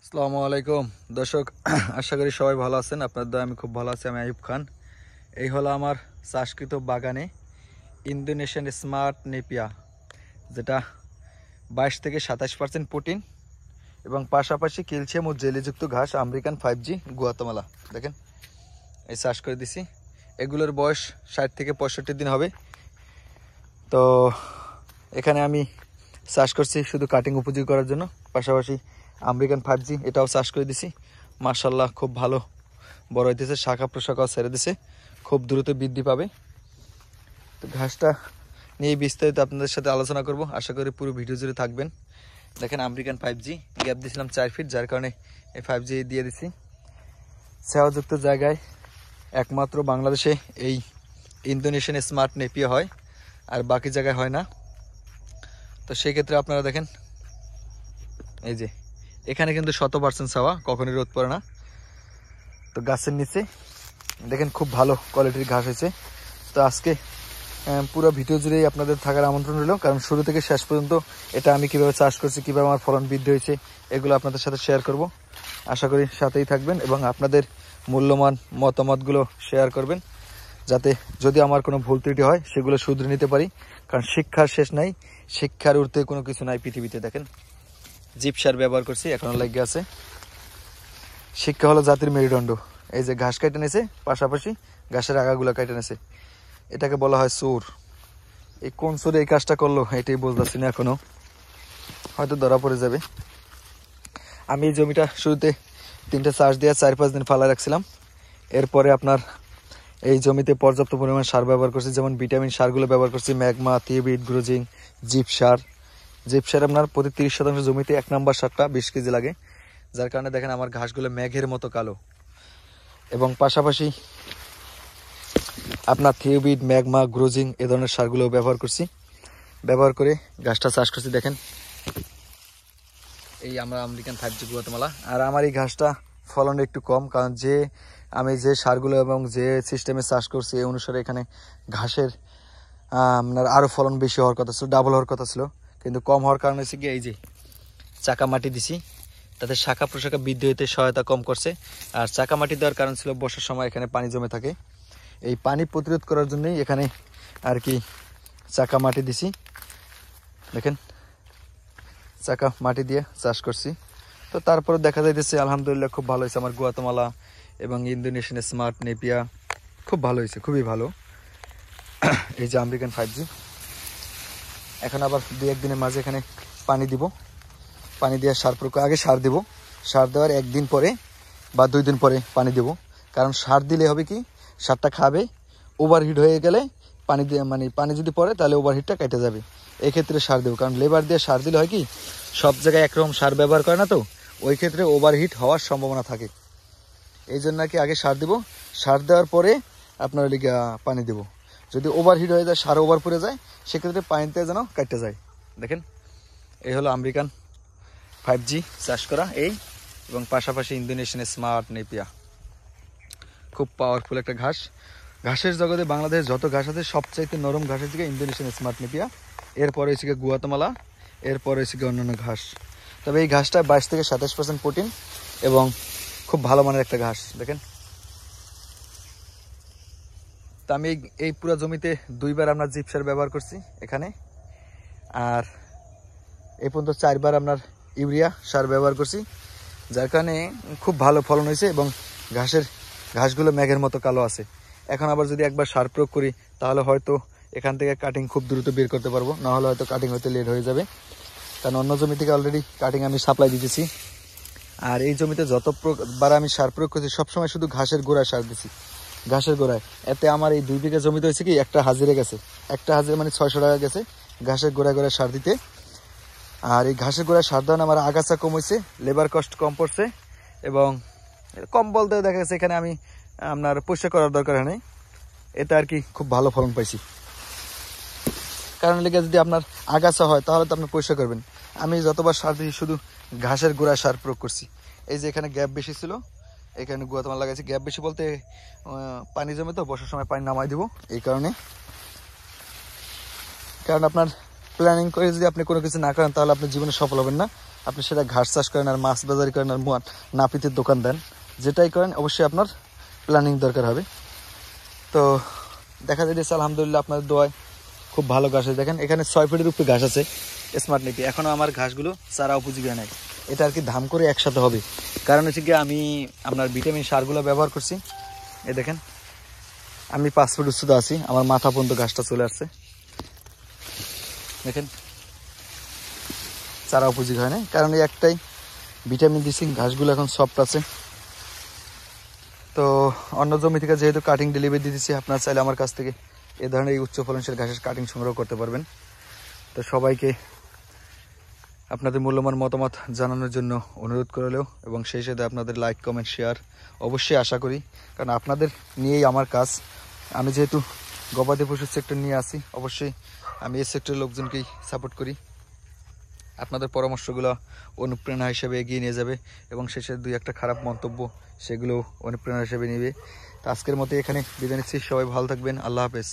আসসালামু আলাইকুম দর্শক, আশা করি সবাই ভালো আছেন। আপনার দয়া আমি খুব ভালো আছি। আমি আইয়ুব খান। এই হলো আমার চাষকৃত বাগানে ইন্দোনেশিয়ান স্মার্ট নেপিয়া, যেটা 22 থেকে 27% প্রোটিন এবং পাশাপাশি ক্যালসিয়াম ও জেলিযুক্ত ঘাস আমেরিকান 5G গুয়াতেমালা। দেখেন, এই চাষ করে দিছি। এগুলোর বয়স 60 থেকে 65 দিন হবে। তো এখানে আমি চাষ করছি শুধু কাটিং উপযোগী করার জন্য, পাশাপাশি আমেরিকান 5G এটাও চাষ করে দিছি। মাশাআল্লাহ খুব ভালো বড় হইতেছে, শাখা প্রশাখাও ছেড়ে দিছে, খুব দ্রুত বৃদ্ধি পাবে। তো ঘাসটা নিয়ে বিস্তারিত আপনাদের সাথে আলোচনা করব, আশা করি পুরো ভিডিও জুড়ে থাকবেন। দেখেন, আমেরিকান 5G গ্যাপ দিয়েছিলাম 4 ফিট, যার কারণে এই 5G দিয়ে দিছি। ছায়াযুক্ত জায়গায় একমাত্র বাংলাদেশে এই ইন্দোনেশিয়ান স্মার্ট নেপিয়া হয়, আর বাকি জায়গায় হয় না। তো সেই ক্ষেত্রে আপনারা দেখেন, এই যে এখানে কিন্তু 100% ছাওয়া, কখনই রোদ পড়ে না। তো গাছের নিচে দেখেন খুব ভালো কোয়ালিটির ঘাস হয়েছে। তো আজকে পুরো ভিডিও জুড়েই আপনাদের থাকার আমন্ত্রণ রইল, কারণ শুরু থেকে শেষ পর্যন্ত এটা আমি কিভাবে চাষ করছি, কিভাবে আমার ফলন বৃদ্ধি হয়েছে, এগুলো আপনাদের সাথে শেয়ার করব। আশা করি সাথেই থাকবেন এবং আপনাদের মূল্যবান মতামতগুলো শেয়ার করবেন, যাতে যদি আমার কোনো ভুল ত্রুটি হয় সেগুলো শুধরে নিতে পারি। কারণ শিক্ষার শেষ নাই, শিক্ষার ঊর্ধ্বে কোনো কিছু নাই পৃথিবীতে। দেখেন, জিপ সার ব্যবহার করছি, এখনো লেগে আছে। শিক্ষা হলো জাতির মেরুদণ্ড। এই যে ঘাস কেটে নিয়েছে, পাশাপাশি ঘাসের আগাগুলো কেটে নিয়েছে, এটাকে বলা হয় চোর। এই কোন চোর এই কাজটা করলো এটাই বুঝতেছি না এখনো, হয়তো ধরা পড়ে যাবে। আমি এই জমিটা শুরুতে 3টে চাষ দিয়ে 4-5 দিন ফালা রাখছিলাম। এরপরে আপনার এই জমিতে পর্যাপ্ত পরিমাণ সার ব্যবহার করছি, যেমন ভিটামিন সারগুলো ব্যবহার করছি, ম্যাগমা, থিওবিট, গ্রোজিং, জিপ সার। জিপ সার আপনার প্রতি 30% জমিতে 1 নাম্বার সারটা 20 কেজি লাগে, যার কারণে দেখেন আমার ঘাসগুলো মেঘের মতো কালো। এবং পাশাপাশি আপনার থিওবিট, ম্যাগমা, গ্রোজিং এ ধরনের সারগুলো ব্যবহার করছি। ব্যবহার করে ঘাসটা চাষ করছি। দেখেন, এই আমরা আমেরিকান 5G গুয়াতেমালা। আর আমার এই ঘাসটা ফলন একটু কম, কারণ আমি যে সারগুলো এবং যে সিস্টেমে চাষ করছি এই অনুসারে এখানে ঘাসের আপনার আরও ফলন বেশি হওয়ার কথা ছিল, ডাবল হওয়ার কথা ছিল, কিন্তু কম হওয়ার কারণে হচ্ছে কি, এই যে চাকা মাটি দিছি, তাতে শাখা প্রশাখা বৃদ্ধি হতে সহায়তা কম করছে। আর চাকা মাটি দেওয়ার কারণ ছিল বর্ষার সময় এখানে পানি জমে থাকে, এই পানি প্রতিরোধ করার জন্যই এখানে আর কি চাকা মাটি দিছি। দেখেন, চাকা মাটি দিয়ে চাষ করছি। তো তারপরে দেখা যাইতেছে আলহামদুলিল্লাহ খুব ভালো হয়েছে আমার গুয়াতেমালা এবং ইন্দোনেশিয়ান স্মার্ট নেপিয়া, খুব ভালো হয়েছে, খুবই ভালো। এই যে আমেরিকান 5G, এখন আবার 2-1 দিনের মাঝে এখানে পানি দিব। পানি দেওয়ার সার প্রয়োগ, আগে সার দেব, সার দেওয়ার 1 দিন পরে বা 2 দিন পরে পানি দেব। কারণ সার দিলে হবে কি, সারটা খাবে, ওভারহিট হয়ে গেলে পানি দিয়ে পানি যদি পড়ে তাহলে ওভারহিটটা কেটে যাবে। এক্ষেত্রে সার দেবো, কারণ লেবার দিয়ে সার দিলে হয় কি, সব জায়গায় একরকম সার ব্যবহার করে না, তো ওই ক্ষেত্রে ওভারহিট হওয়ার সম্ভাবনা থাকে। এই জন্য কি আগে সার দিব, সার দেওয়ার পরে আপনার লিগে পানি দেব। যদি ওভারহিট হয়ে যায়, সার ওভার পড়ে যায়, সেক্ষেত্রে পানিতে যেন কেটে যায়। দেখেন, এই হলো আমেরিকান 5G চাষ করা এই, এবং পাশাপাশি ইন্দোনেশিয়ান স্মার্ট নেপিয়া, খুব পাওয়ারফুল একটা ঘাস। ঘাসের জগতে বাংলাদেশ যত ঘাস আছে সবচাইতে নরম ঘাসের দিকে ইন্দোনেশিয়ান স্মার্ট নেপিয়া, এরপরে হচ্ছে গুয়াতেমালা, এরপরে হচ্ছে অন্যান্য ঘাস। তবে এই ঘাসটা 22 থেকে 27% প্রোটিন এবং খুব ভালো মানের একটা ঘাস। দেখেন, তা আমি এই পুরো জমিতে 2বার আপনার জিপ সার ব্যবহার করছি এখানে, আর এই পর্যন্ত 4বার আপনার ইউরিয়া সার ব্যবহার করছি, যার কারণে খুব ভালো ফলন হয়েছে এবং ঘাসগুলো মেঘের মতো কালো আছে। এখন আবার যদি একবার সার প্রয়োগ করি তাহলে হয়তো এখান থেকে কাটিং খুব দ্রুত বের করতে পারবো, না হলে হয়তো কাটিং হতে লেট হয়ে যাবে, কারণ অন্য জমি থেকে অলরেডি কাটিং আমি সাপ্লাই দিতেছি। আর এই জমিতে যতবার আমি সার প্রয়োগ করছি সবসময় শুধু ঘাসের গোড়ায় সার দিছি, ঘাসের গোড়ায়। এতে আমার এই 2 বিঘা জমিতে হয়েছে কি, একটা হাজিরে গেছে, একটা হাজিরে 600 টাকা গেছে ঘাসের গোড়ায় গোড়ায় সার দিতে। আর এই ঘাসের গোড়ায় সার দেওয়া আমার আগাছা কম হয়েছে, লেবার কস্ট কম পড়ছে, এবং কম বলতে দেখা গেছে এখানে আমি আপনার পরিষ্কার করার দরকার নেই, এতে আর কি খুব ভালো ফলন পাইছি। কারণ লেগে যদি আপনার আগাছা হয় তাহলে তো আপনি পরিষ্কার করবেন। আমি যতবার সার দিয়েছি শুধু ঘাসের গোড়ায় সার প্রয়োগ করছি। এই যে এখানে গ্যাপ বেশি ছিল, এখানে গুয়াতেমালা লাগাইছি। গ্যাপ বেশি বলতে পানি জমে, তো বর্ষার সময় পানি নামাই দিব এই কারণে। কারণ আপনার প্ল্যানিং করে যদি আপনি কোনো কিছু না করেন তাহলে আপনি জীবনে সফল হবেন না। আপনি সেটা ঘাস চাষ করেন আর মাছ বাজারি করেন আর নাপিতের দোকান দেন, যেটাই করেন অবশ্যই আপনার প্ল্যানিং দরকার হবে। তো দেখা যাচ্ছে আলহামদুলিল্লাহ আপনাদের দোয়ায় খুব ভালো ঘাস আছে। দেখেন এখানে 6 ফিটের উপরে ঘাস আছে স্মার্ট নেটে, এখনও আমার ঘাসগুলো চারা উপযোগী হয় নাই। এটা আর কি ধাম করে একসাথে হবে, কারণ হচ্ছে কি আমি আপনার ভিটামিন সারগুলো ব্যবহার করছি। এই দেখেন আমি 5 ফিট উচ্চতা আছি, আমার মাথা পর্যন্ত ঘাসটা চলে আসছে। দেখেন চারা উপযোগী হয় না, কারণ এই একটাই ভিটামিন দিচ্ছি, ঘাসগুলো এখন সফট আছে। তো অন্য জমি থেকে যেহেতু কাটিং ডেলিভারি দিতেছি, আপনারা চাইলে আমার কাছ থেকে এ ধরনের এই উচ্চ ফলনশীল ঘাসের কাটিং সংগ্রহ করতে পারবেন। তো সবাইকে আপনাদের মূল্যবান মতামত জানানোর জন্য অনুরোধ করলেও, এবং সেই সাথে আপনাদের লাইক কমেন্ট শেয়ার অবশ্যই আশা করি, কারণ আপনাদের নিয়েই আমার কাজ। আমি যেহেতু গবাদি পশুর সেক্টর নিয়ে আসি, অবশ্যই আমি এই সেক্টরের লোকজনকেই সাপোর্ট করি। আপনাদের পরামর্শগুলো অনুপ্রেরণা হিসেবে এগিয়ে নিয়ে যাবে, এবং সেই সাথে 2-1টা খারাপ মন্তব্য সেগুলো অনুপ্রেরণা হিসেবে নেবে। তো আজকের মতো এখানে বিদায় নিচ্ছি, সবাই ভালো থাকবেন, আল্লাহ হাফেজ।